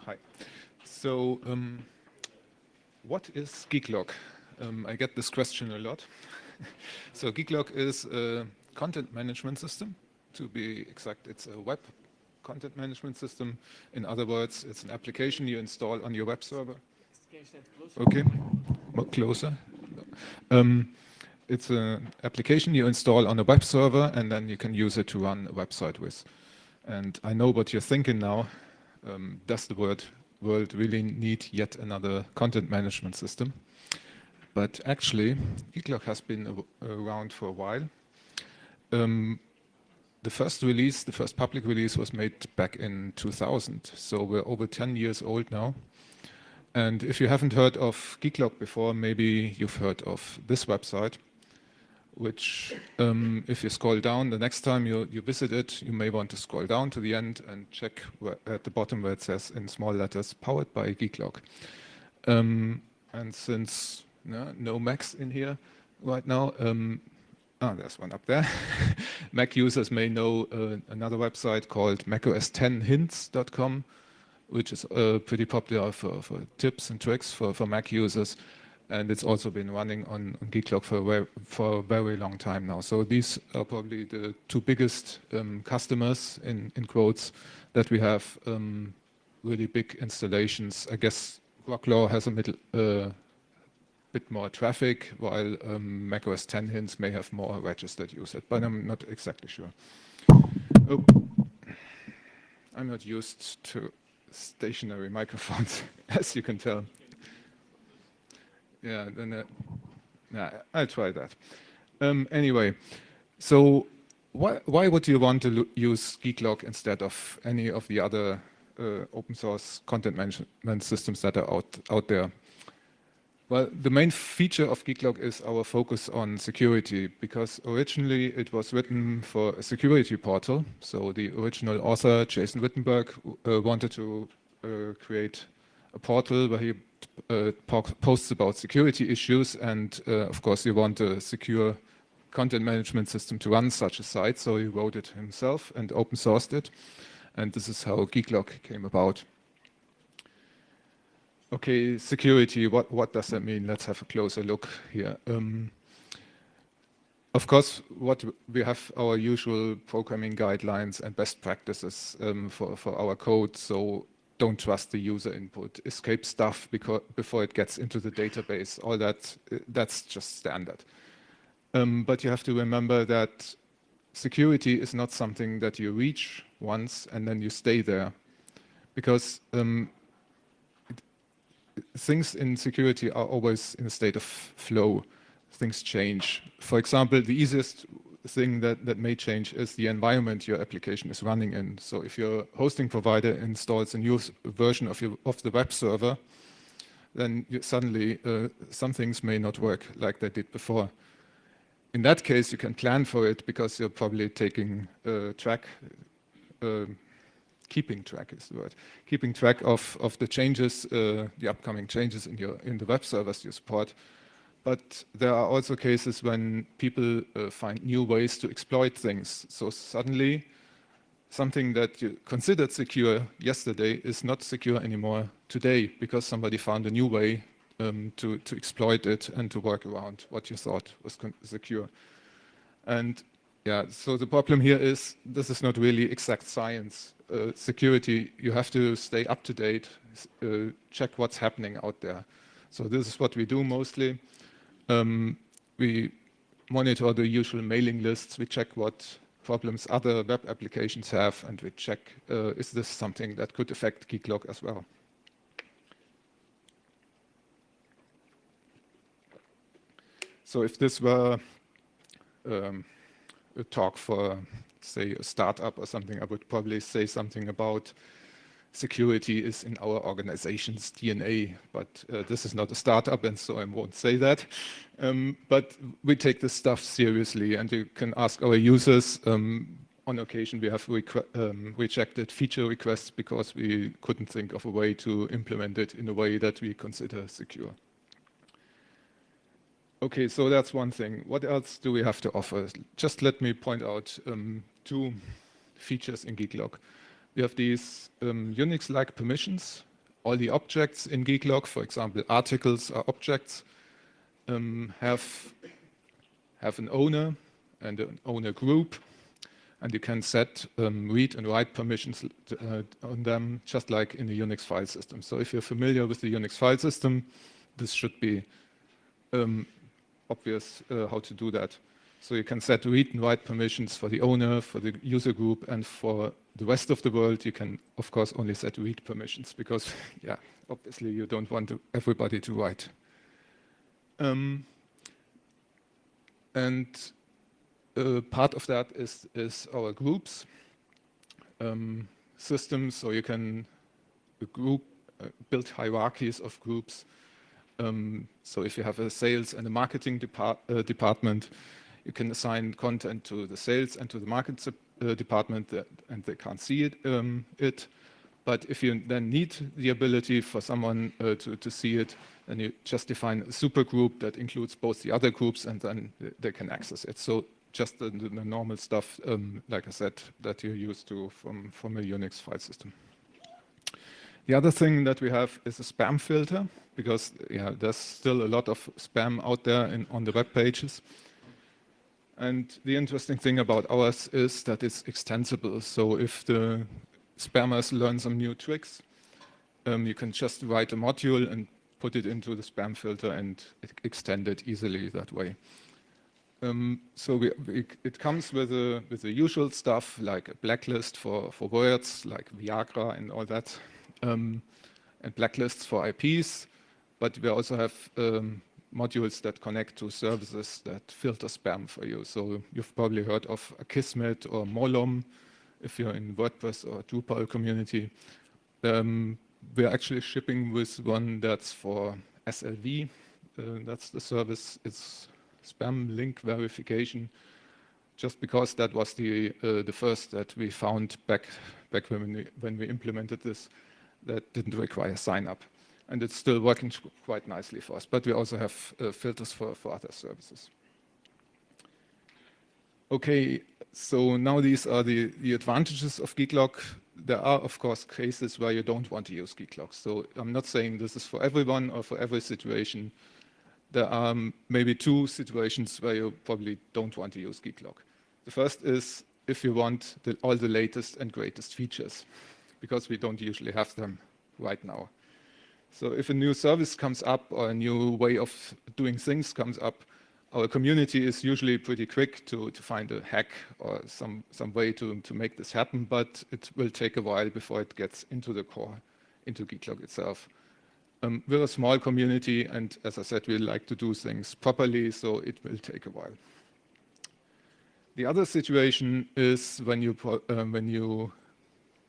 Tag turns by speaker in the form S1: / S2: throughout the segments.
S1: Hi. So, what is Geeklog? I get this question a lot. So Geeklog is a content management system. To be exact, it's a web content management system. In other words, it's an application you install on your web server.
S2: Can you stand closer?
S1: Okay, more closer. It's an application you install on a web server, and then you can use it to run a website with. And I know what you're thinking now. Does the world really need yet another content management system? But actually, Geeklog has been around for a while. The first release, the first public release was made back in 2000. So we're over 10 years old now. And if you haven't heard of Geeklog before, maybe you've heard of this website, which if you scroll down, the next time you visit it, you may want to scroll down to the end and check at the bottom where it says in small letters, powered by Geeklog. And since no Macs in here right now, there's one up there. Mac users may know another website called macOS10hints.com, which is pretty popular for tips and tricks for Mac users. And it's also been running on Geeklog for a very long time now. So these are probably the two biggest customers, in quotes, that we have really big installations. I guess Rocklaw has a bit more traffic, while macOS 10 hints may have more registered users, but I'm not exactly sure. Oh, I'm not used to stationary microphones, as you can tell. Yeah, then I'll try that. Anyway, so why would you want to use Geeklog instead of any of the other open source content management systems that are out there? Well, the main feature of Geeklog is our focus on security, because originally it was written for a security portal. So the original author, Jason Wittenberg, wanted to create a portal where he posts about security issues, and of course you want a secure content management system to run such a site, so he wrote it himself and open sourced it, and this is how Geeklog came about. Okay, security, what does that mean? Let's have a closer look here. Of course, we have our usual programming guidelines and best practices for our code, so don't trust the user input, escape stuff before it gets into the database, all that's just standard. But you have to remember that security is not something that you reach once and then you stay there, because things in security are always in a state of flow. Things change. For example, the easiest thing that may change is the environment your application is running in. So if your hosting provider installs a new version of the web server, then suddenly some things may not work like they did before. In that case, you can plan for it because you're probably taking track. Keeping track is the word. Keeping track of the changes, the upcoming changes in the web servers you support. But there are also cases when people find new ways to exploit things. So suddenly, something that you considered secure yesterday is not secure anymore today, because somebody found a new way to exploit it and to work around what you thought was secure. And yeah, so the problem here is this is not really exact science. Security, you have to stay up to date, check what's happening out there. So this is what we do mostly. We monitor the usual mailing lists, we check what problems other web applications have, and we check is this something that could affect Geeklog as well. So if this were a talk for, say, a startup or something, I would probably say something about security is in our organization's DNA, but this is not a startup, and so I won't say that. But we take this stuff seriously, and you can ask our users. On occasion, we have rejected feature requests because we couldn't think of a way to implement it in a way that we consider secure. Okay, so that's one thing. What else do we have to offer? Just let me point out two features in Geeklog. We have these Unix-like permissions all the objects in Geeklog, for example, articles are objects, have an owner and an owner group, and you can set read and write permissions on them, just like in the Unix file system. So if you're familiar with the Unix file system, this should be obvious how to do that. So you can set read and write permissions for the owner, for the user group, and for the rest of the world, you can, of course, only set read permissions because, yeah, obviously you don't want everybody to write. Part of that is our groups system, so you can build hierarchies of groups. So if you have a sales and a marketing department, you can assign content to the sales and to the market department, and they can't see it. But if you then need the ability for someone to see it, then you just define a super group that includes both the other groups, and then they can access it. So just the normal stuff, like I said, that you're used to from a Unix file system. The other thing that we have is a spam filter, because there's still a lot of spam out there on the web pages. And the interesting thing about ours is that it's extensible. So if the spammers learn some new tricks, you can just write a module and put it into the spam filter and extend it easily that way. So it comes with the usual stuff, like a blacklist for words, like Viagra and all that, and blacklists for IPs. But we also have modules that connect to services that filter spam for you. So you've probably heard of Akismet or Molom if you're in WordPress or Drupal community. We're actually shipping with one that's for SLV. That's the service. It's spam link verification, just because that was the first that we found back when we implemented this that didn't require sign up. And it's still working quite nicely for us. But we also have filters for other services. Okay, so now these are the advantages of Geeklog. There are, of course, cases where you don't want to use Geeklog. So I'm not saying this is for everyone or for every situation. There are maybe two situations where you probably don't want to use Geeklog. The first is if you want all the latest and greatest features, because we don't usually have them right now. So if a new service comes up or a new way of doing things comes up, our community is usually pretty quick to find a hack or some way to make this happen, but it will take a while before it gets into the core, into Geeklog itself. We're a small community, and as I said, we like to do things properly, so it will take a while. The other situation is when you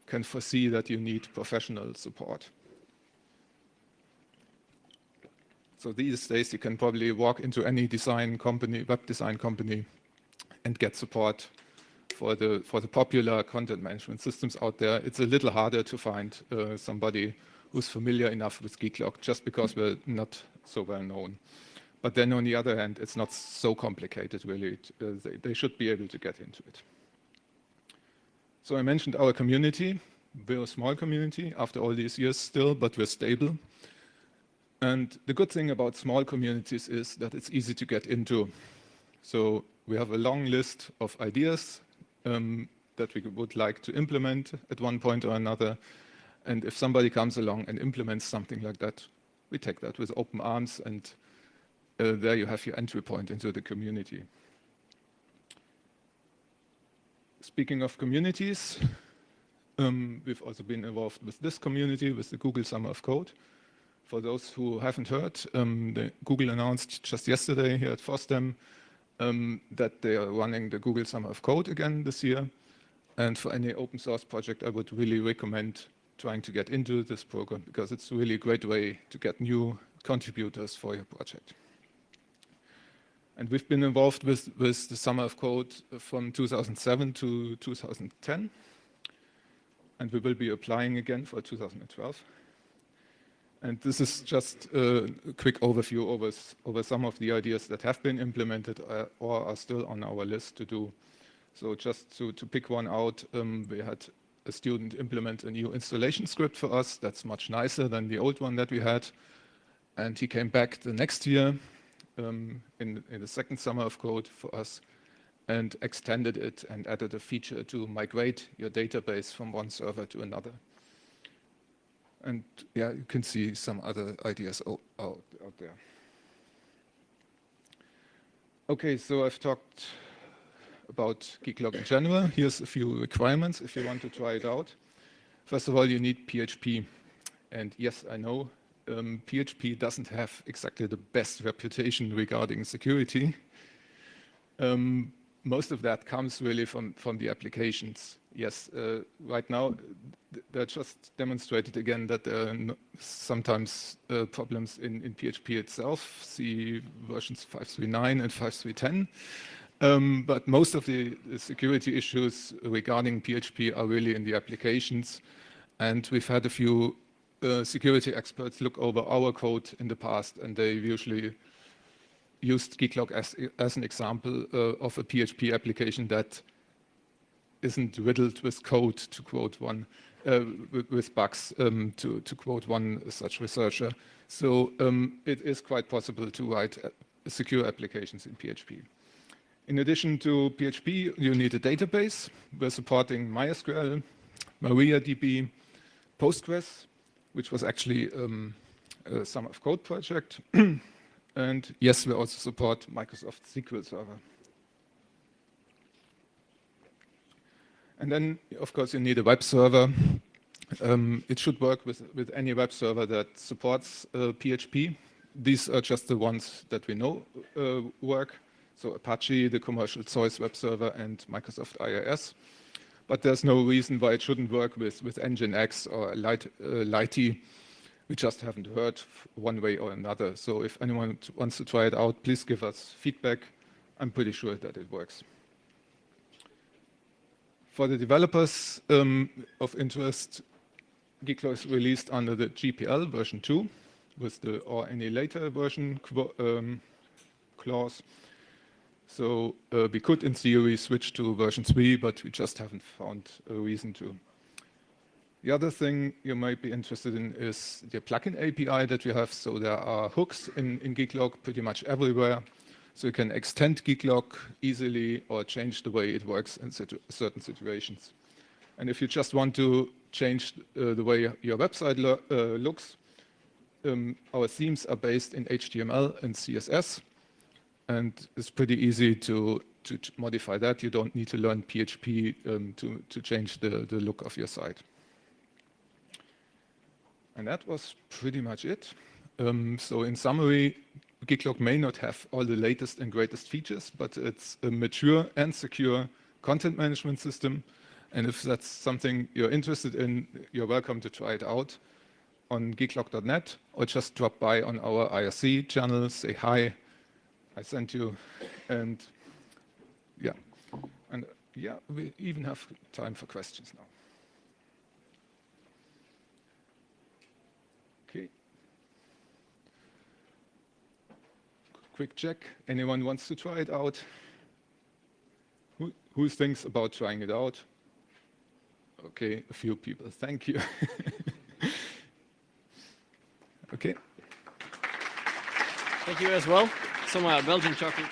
S1: can foresee that you need professional support. So these days, you can probably walk into any design company, web design company, and get support for the popular content management systems out there. It's a little harder to find somebody who's familiar enough with Geeklog, just because we're not so well known. But then on the other hand, it's not so complicated, really. They should be able to get into it. So I mentioned our community. We're a small community after all these years still, but we're stable. And the good thing about small communities is that it's easy to get into. So we have a long list of ideas that we would like to implement at one point or another. And if somebody comes along and implements something like that, we take that with open arms, and there you have your entry point into the community. Speaking of communities, we've also been involved with this community, with the Google Summer of Code. For those who haven't heard, Google announced just yesterday here at FOSDEM that they are running the Google Summer of Code again this year. And for any open source project, I would really recommend trying to get into this program, because it's really a great way to get new contributors for your project. And we've been involved with the Summer of Code from 2007 to 2010. And we will be applying again for 2012. And this is just a quick overview over some of the ideas that have been implemented or are still on our list to do. So just to pick one out, we had a student implement a new installation script for us. That's much nicer than the old one that we had. And he came back the next year in the second summer of code for us and extended it and added a feature to migrate your database from one server to another. And yeah, you can see some other ideas out there. Okay, so I've talked about Geeklog in general. Here's a few requirements if you want to try it out. First of all, you need PHP. And yes, I know PHP doesn't have exactly the best reputation regarding security. Most of that comes really from the applications. Yes, right now, they're just demonstrated again that there are sometimes problems in PHP itself, see versions 5.3.9 and 5.3.10. But most of the security issues regarding PHP are really in the applications. And we've had a few security experts look over our code in the past, and they usually used Geeklog as an example of a PHP application that isn't riddled with code, to quote one, with bugs, to quote one such researcher. So it is quite possible to write secure applications in PHP. In addition to PHP, you need a database. We're supporting MySQL, MariaDB, Postgres, which was actually a Summer of Code project. And yes, we also support Microsoft SQL Server. And then, of course, you need a web server. It should work with any web server that supports PHP. These are just the ones that we know work. So Apache, the commercial Zeus web server, and Microsoft IIS. But there's no reason why it shouldn't work with Nginx or Lite. We just haven't heard one way or another. So if anyone wants to try it out, please give us feedback. I'm pretty sure that it works. For the developers of interest, Geeklog is released under the GPL version 2 with the or any later version clause. So we could, in theory, switch to version 3, but we just haven't found a reason to. The other thing you might be interested in is the plugin API that we have. So there are hooks in Geeklog pretty much everywhere. So you can extend Geeklog easily or change the way it works in certain situations. And if you just want to change the way your website looks, our themes are based in HTML and CSS. And it's pretty easy to modify that. You don't need to learn PHP to change the look of your site. And that was pretty much it. So in summary, Geeklog may not have all the latest and greatest features, but it's a mature and secure content management system. And if that's something you're interested in, you're welcome to try it out on geeklog.net or just drop by on our IRC channel, say hi, I sent you, and yeah. And yeah, we even have time for questions now. Okay. Quick check. Anyone wants to try it out? Who thinks about trying it out? Okay, a few people. Thank you. Okay.
S2: Thank you as well. Some Belgian chocolate.